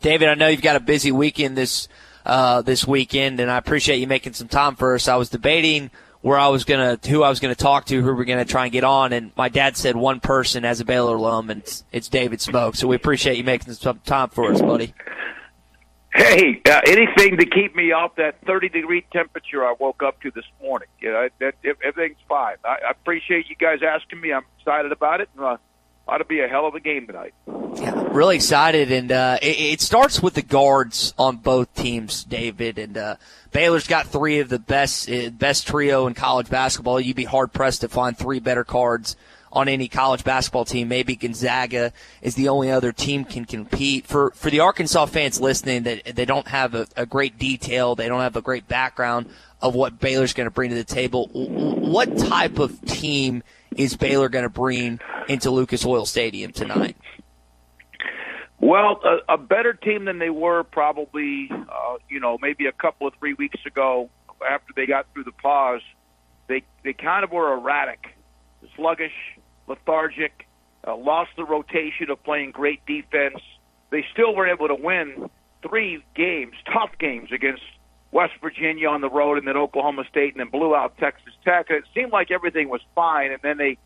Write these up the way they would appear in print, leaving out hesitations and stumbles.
David, I know you've got a busy weekend this weekend, and I appreciate you making some time for us. I was debating who I was gonna talk to, who we're gonna try and get on, and my dad said one person as a Baylor alum, and it's David Smoak. So we appreciate you making some time for us, buddy. Hey, anything to keep me off that 30-degree temperature I woke up to this morning. Everything's fine. I appreciate you guys asking me. I'm excited about it. Ought to be a hell of a game tonight. Yeah, really excited, and it starts with the guards on both teams, David. And Baylor's got three of the best trio in college basketball. You'd be hard-pressed to find three better guards on any college basketball team. Maybe Gonzaga is the only other team can compete. For the Arkansas fans listening, that they don't have a great detail, they don't have a great background of what Baylor's going to bring to the table. What type of team is Baylor going to bring into Lucas Oil Stadium tonight? Well, a better team than they were probably, maybe a couple of 3 weeks ago after they got through the pause. They kind of were erratic, sluggish, lethargic, lost the rotation of playing great defense. They still were able to win 3 games, tough games against West Virginia on the road and then Oklahoma State, and then blew out Texas Tech. It seemed like everything was fine, and then they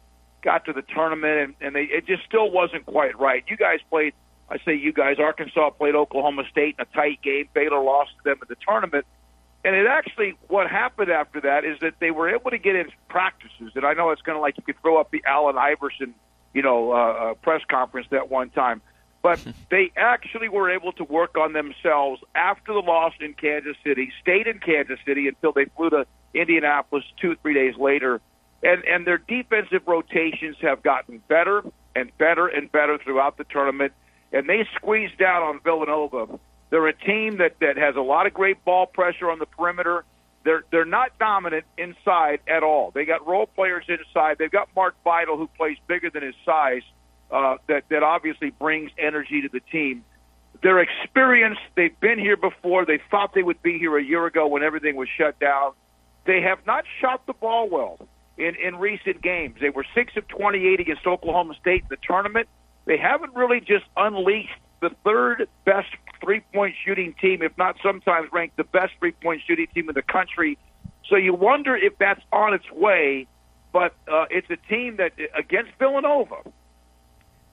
got to the tournament, and it just still wasn't quite right. You guys played, I say you guys, Arkansas played Oklahoma State in a tight game. Baylor lost to them in the tournament. And it actually, what happened after that is that they were able to get in practices. And I know it's kind of like you could throw up the Allen Iverson, press conference that one time. But they actually were able to work on themselves after the loss in Kansas City, stayed in Kansas City until they flew to Indianapolis 2-3 days later. And their defensive rotations have gotten better and better and better throughout the tournament. And they squeezed down on Villanova. They're a team that has a lot of great ball pressure on the perimeter. They're not dominant inside at all. They got role players inside. They've got Mark Vidal, who plays bigger than his size, that obviously brings energy to the team. They're experienced. They've been here before. They thought they would be here a year ago when everything was shut down. They have not shot the ball well in recent games. They were 6 of 28 against Oklahoma State in the tournament. They haven't really just unleashed the third best three-point shooting team, if not sometimes ranked the best three-point shooting team in the country. So you wonder if that's on its way, but it's a team that, against Villanova,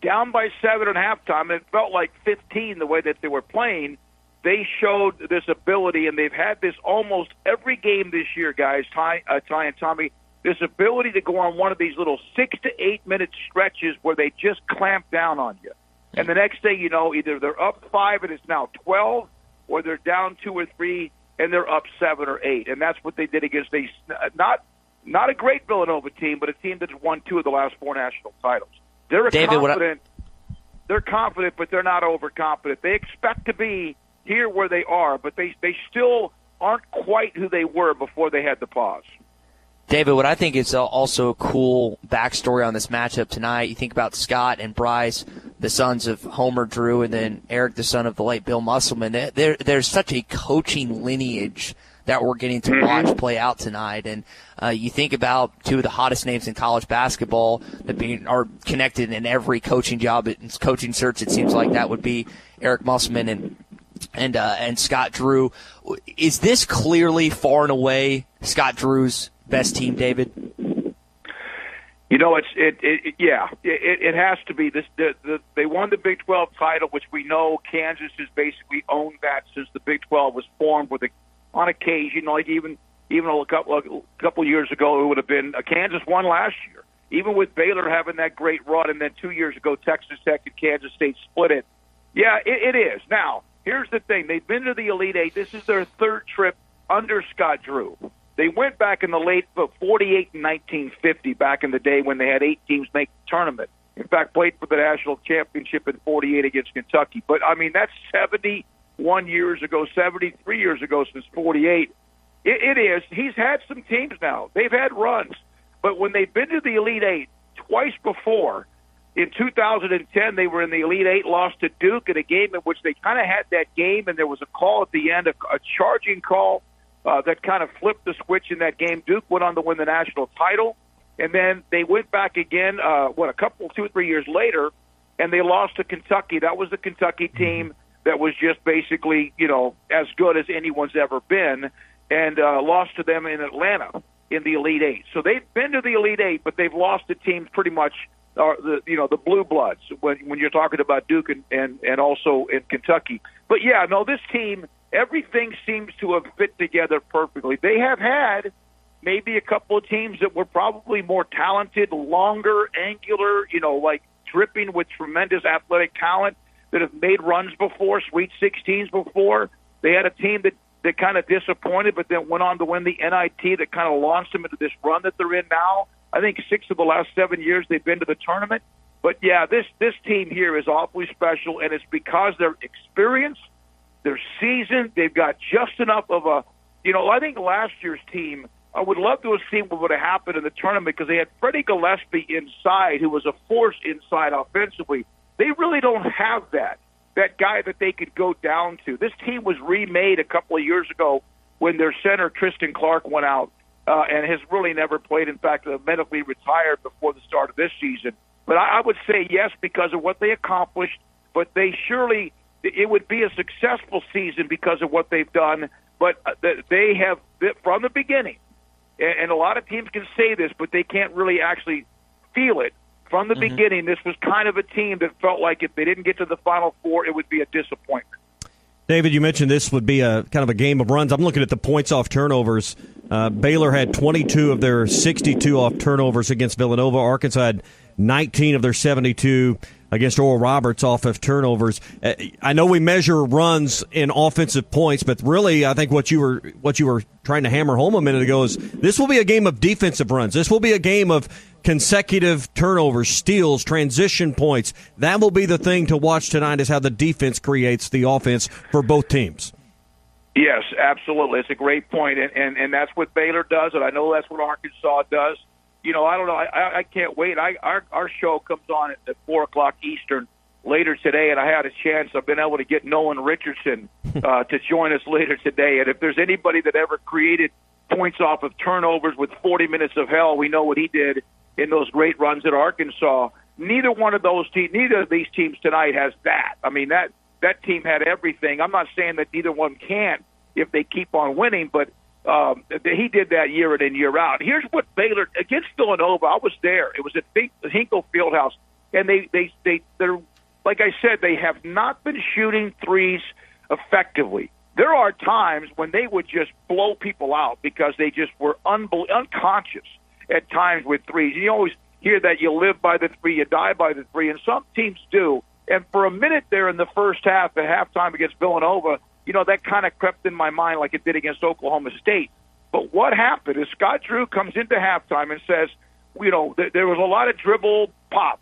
down by 7 at halftime, and it felt like 15 the way that they were playing, they showed this ability, and they've had this almost every game this year, guys, Ty and Tommy, this ability to go on one of these little 6 to 8 minute stretches where they just clamp down on you. And the next thing you know, either they're up 5 and it's now 12, or they're down 2 or 3 and they're up 7 or 8. And that's what they did against not a great Villanova team, but a team that has won 2 of the last 4 national titles. They're confident. They're confident, but they're not overconfident. They expect to be here where they are, but they still aren't quite who they were before they had the pause. David, what I think is also a cool backstory on this matchup tonight, you think about Scott and Bryce, the sons of Homer Drew, and then Eric, the son of the late Bill Musselman. There's such a coaching lineage that we're getting to watch play out tonight. And you think about 2 of the hottest names in college basketball that are connected in every coaching job, and coaching search, it seems like that would be Eric Musselman and Scott Drew. Is this clearly far and away Scott Drew's best team, David? It has to be. They won the Big 12 title, which we know Kansas has basically owned that since the Big 12 was formed. On occasion, like even a couple years ago, it would have been Kansas won last year. Even with Baylor having that great run, and then 2 years ago, Texas Tech and Kansas State split it. Yeah, it is. Now, here's the thing: they've been to the Elite Eight. This is their 3rd trip under Scott Drew. They went back in the late 48 and 1950, back in the day when they had 8 teams make the tournament. In fact, played for the national championship in 48 against Kentucky. But, I mean, that's 71 years ago, 73 years ago since 48. It is. He's had some teams now. They've had runs. But when they've been to the Elite Eight twice before, in 2010 they were in the Elite Eight, lost to Duke in a game in which they kind of had that game, and there was a call at the end, a charging call, that kind of flipped the switch in that game. Duke went on to win the national title, and then they went back again, 2 or 3 years later, and they lost to Kentucky. That was the Kentucky team that was just basically, as good as anyone's ever been, and lost to them in Atlanta in the Elite Eight. So they've been to the Elite Eight, but they've lost to teams pretty much, the blue bloods when you're talking about Duke and also in Kentucky. But yeah, no, this team, everything seems to have fit together perfectly. They have had maybe a couple of teams that were probably more talented, longer, angular, like dripping with tremendous athletic talent that have made runs before, Sweet 16s before. They had a team that kind of disappointed, but then went on to win the NIT that kind of launched them into this run that they're in now. I think 6 of the last 7 years they've been to the tournament. But, yeah, this team here is awfully special, and it's because they're experienced, they're seasoned, they've got just enough of a I think last year's team, I would love to have seen what would have happened in the tournament because they had Freddie Gillespie inside, who was a force inside offensively. They really don't have that guy that they could go down to. This team was remade a couple of years ago when their center, Tristan Clark, went out and has really never played. In fact, medically retired before the start of this season. But I would say yes because of what they accomplished, but it would be a successful season because of what they've done. But they have, from the beginning, and a lot of teams can say this, but they can't really actually feel it. From the beginning, this was kind of a team that felt like if they didn't get to the Final Four, it would be a disappointment. David, you mentioned this would be a kind of a game of runs. I'm looking at the points off turnovers. Baylor had 22 of their 62 off turnovers against Villanova. Arkansas had 19 of their 72 against Oral Roberts off of turnovers. I know we measure runs in offensive points, but really I think what you were trying to hammer home a minute ago is this will be a game of defensive runs. This will be a game of consecutive turnovers, steals, transition points. That will be the thing to watch tonight, is how the defense creates the offense for both teams. Yes, absolutely. It's a great point, and that's what Baylor does, and I know that's what Arkansas does. I don't know. I can't wait. Our show comes on at 4 o'clock Eastern later today, and I had a chance. I've been able to get Nolan Richardson to join us later today. And if there's anybody that ever created points off of turnovers with 40 minutes of hell, we know what he did in those great runs at Arkansas. Neither of these teams tonight has that. I mean, that team had everything. I'm not saying that neither one can if they keep on winning, but he did that year in and year out. Here's what Baylor against Villanova. I was there. It was at Hinkle Fieldhouse, and they're like I said, they have not been shooting threes effectively. There are times when they would just blow people out because they just were unconscious at times with threes. You always hear that you live by the three, you die by the three, and some teams do. And for a minute there in the first half, at halftime against Villanova, that kind of crept in my mind like it did against Oklahoma State. But what happened is Scott Drew comes into halftime and says, there was a lot of dribble, pop,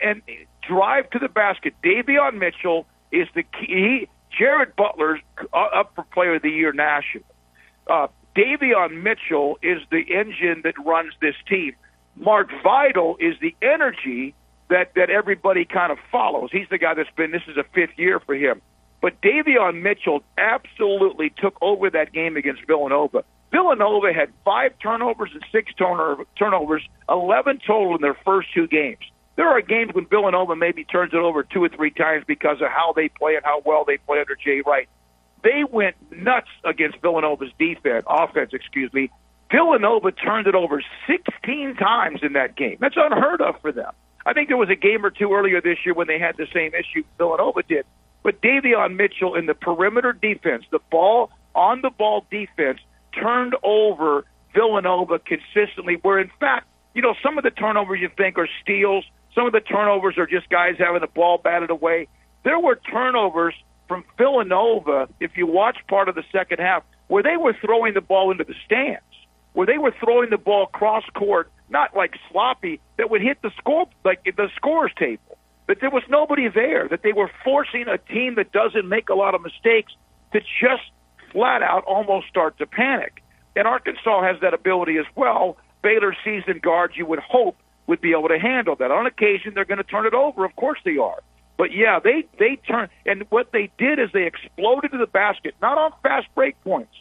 and drive to the basket. Davion Mitchell is the key. Jared Butler's up for Player of the Year national. Davion Mitchell is the engine that runs this team. Mark Vidal is the energy that everybody kind of follows. He's the guy this is a 5th year for him. But Davion Mitchell absolutely took over that game against Villanova. Villanova had 5 turnovers and 6 turnovers, 11 total in their first 2 games. There are games when Villanova maybe turns it over 2 or 3 times because of how they play and how well they play under Jay Wright. They went nuts against Villanova's offense. Villanova turned it over 16 times in that game. That's unheard of for them. I think there was a game or 2 earlier this year when they had the same issue Villanova did. But Davion Mitchell in the perimeter defense, the on-the-ball defense, turned over Villanova consistently, where, in fact, some of the turnovers you think are steals. Some of the turnovers are just guys having the ball batted away. There were turnovers from Villanova, if you watch part of the second half, where they were throwing the ball into the stands, where they were throwing the ball cross court, not like sloppy, that would hit the scorer's table. But there was nobody there, that they were forcing a team that doesn't make a lot of mistakes to just flat out almost start to panic. And Arkansas has that ability as well. Baylor seasoned guards, you would hope, would be able to handle that. On occasion, they're going to turn it over. Of course they are. But, yeah, they turn. And what they did is they exploded to the basket, not on fast break points.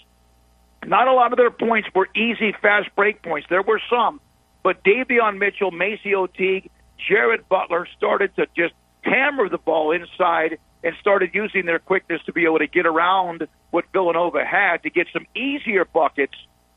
Not a lot of their points were easy fast break points. There were some. But Davion Mitchell, Macy O'Teague, Jared Butler started to just hammer the ball inside and started using their quickness to be able to get around what Villanova had to get some easier buckets.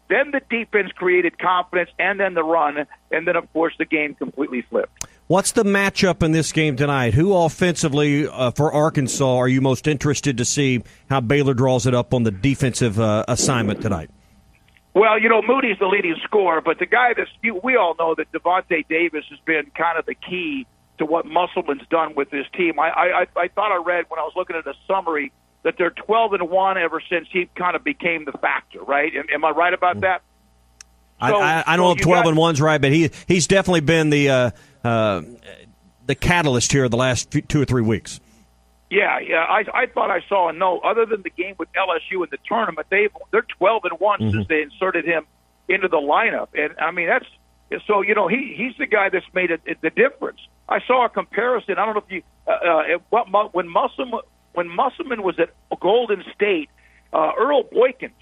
Then the defense created confidence, and then the run, and then, of course, the game completely flipped. What's the matchup in this game tonight? Who offensively for Arkansas are you most interested to see how Baylor draws it up on the defensive assignment tonight? Well, Moody's the leading scorer, but the guy we all know that Devontae Davis has been kind of the key to what Musselman's done with this team. I thought I read when I was looking at a summary that they're 12-1 ever since he kind of became the factor, right? Am I right about that? So, I don't know if 12-1's right, but he's definitely been the catalyst here the last 2 or 3 weeks. Yeah. I thought I saw a note. Other than the game with LSU in the tournament, they're 12-1 since they inserted him into the lineup, and I mean that's so. He's the guy that's made the difference. I saw a comparison. I don't know if you when Musselman was at Golden State, Earl Boykins.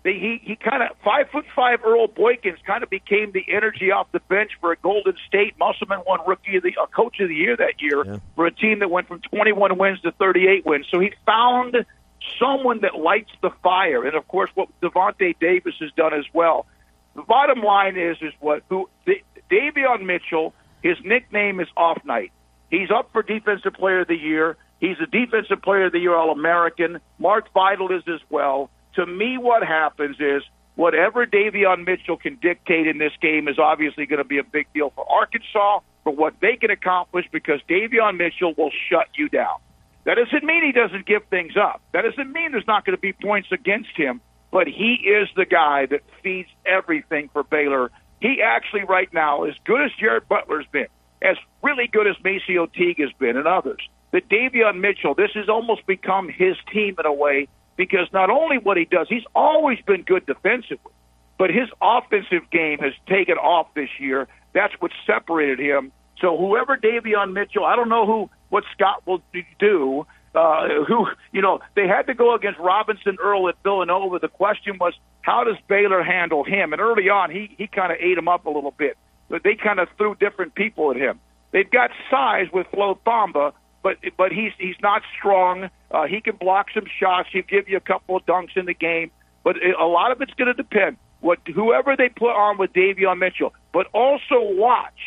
He kind of 5'5" Earl Boykins kind of became the energy off the bench for a Golden State. Musselman won Coach of the Year that year for a team that went from 21 wins to 38 wins. So he found someone that lights the fire, and of course what Devontae Davis has done as well. The bottom line is Davion Mitchell. His nickname is Off Night. He's up for Defensive Player of the Year. He's a Defensive Player of the Year All-American. Mark Vidal is as well. To me, what happens is whatever Davion Mitchell can dictate in this game is obviously going to be a big deal for Arkansas, for what they can accomplish, because Davion Mitchell will shut you down. That doesn't mean he doesn't give things up. That doesn't mean there's not going to be points against him, but he is the guy that feeds everything for Baylor. He actually right now, as good as Jared Butler's been, as really good as Maceo Teague has been and others, that Davion Mitchell, this has almost become his team in a way, because not only what he does, he's always been good defensively, but his offensive game has taken off this year. That's what separated him. So whoever Davion Mitchell, I don't know what Scott will do. They had to go against Robinson Earl at Villanova. The question was, how does Baylor handle him? And early on, he kind of ate him up a little bit. But they kind of threw different people at him. They've got size with Flo Thamba, but he's not strong. He can block some shots. He'll give you a couple of dunks in the game. But a lot of it's going to depend whoever they put on with Davion Mitchell. But also watch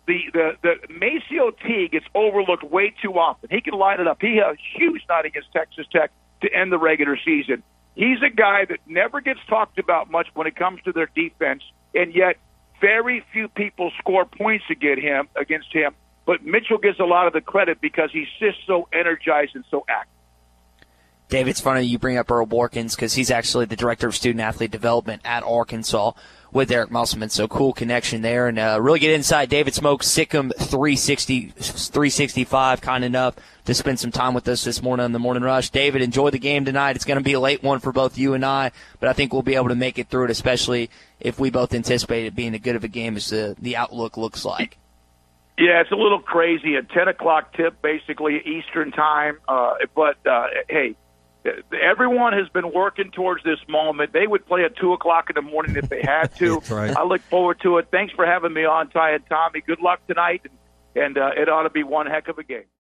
the Maceo Teague gets overlooked way too often. He can light it up. He had a huge night against Texas Tech to end the regular season. He's a guy that never gets talked about much when it comes to their defense, and yet very few people score points against him. But Mitchell gets a lot of the credit because he's just so energized and so active. Dave, it's funny you bring up Earl Borkins because he's actually the director of student-athlete development at Arkansas with Eric Musselman. So cool connection there. And really get inside David Smoak, SicEm365, kind enough to spend some time with us this morning on the Morning Rush. David, enjoy the game tonight. It's going to be a late one for both you and I, but I think we'll be able to make it through it, especially if we both anticipate it being as good of a game as the outlook looks like. Yeah, it's a little crazy. A 10 o'clock tip, basically, Eastern time. But hey, everyone has been working towards this moment. They would play at 2 o'clock in the morning if they had to. That's right. I look forward to it. Thanks for having me on, Ty and Tommy. Good luck tonight, and it ought to be one heck of a game.